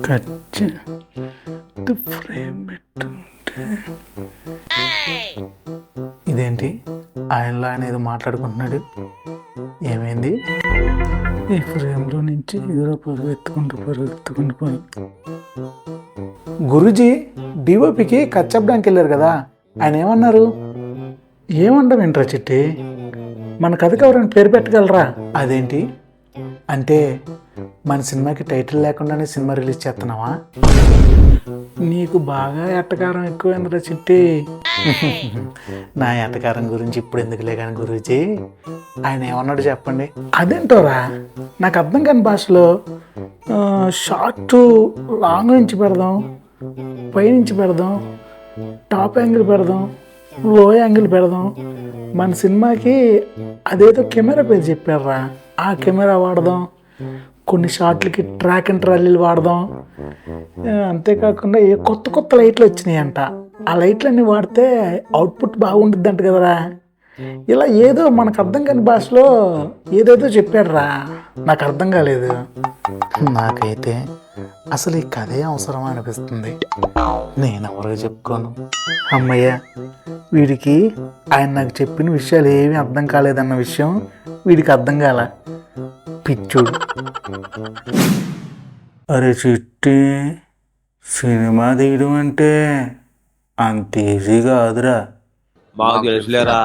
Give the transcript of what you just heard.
కచ్చి ఫ్రేమ్ పెట్టుంటే ఇదేంటి ఆయనలో ఆయన ఏదో మాట్లాడుకుంటున్నాడు. ఏమైంది? ఈ ఫ్రేమ్లో నుంచి హీరో పరుగెత్తుకుంటూ గురూజీ డిఓపికి కచ్చబ్డానికి వెళ్ళారు కదా, ఆయన ఏమన్నారు? ఏమండం ఏంట్రా చిట్టి, మన కథకి ఎవరైనా పేరు పెట్టగలరా? అదేంటి అంటే మన సినిమాకి టైటిల్ లేకుండానే సినిమా రిలీజ్ చేస్తున్నావా? నీకు బాగా ఎట్టకారం ఎక్కువైందిరా చిట్టి. నా ఎట్టకారం గురించి ఇప్పుడు ఎందుకులే కానీ గురూజీ, ఆయన ఏమన్నాడు చెప్పండి. అదేంటోరా నాకు అర్థం కాని భాషలో షార్ట్ లాంగ్ నుంచి పెడదాం, పైనుంచి పెడదాం, టాప్ యాంగిల్ పెడదాం, లో యాంగిల్ పెడదాం, మన సినిమాకి అదేదో కెమెరా పేరు చెప్పారా, ఆ కెమెరా వాడదాం, కొన్ని షాట్లకి ట్రాక్ అండ్ ట్రాలీలు వాడదాం, అంతేకాకుండా ఏ కొత్త కొత్త లైట్లు వచ్చినాయంట, ఆ లైట్లన్నీ వాడితే అవుట్పుట్ బాగుంటుంది అంట కదరా. ఇలా ఏదో మనకు అర్థం కాని భాషలో ఏదేదో చెప్పాడురా, నాకు అర్థం కాలేదు. నాకైతే అసలు ఈ కథే అవసరం అనిపిస్తుంది. నేను ఎవరికి చెప్పుకోను. అమ్మయ్య, వీడికి ఆయన నాకు చెప్పిన విషయాలు ఏమీ అర్థం కాలేదన్న విషయం వీడికి అర్థం కాల, పిచ్చుడు. అరే చిట్టి, సినిమా తీయడం అంటే అంత ఈజీ కాదురా. మాకు తెలుసులేరా.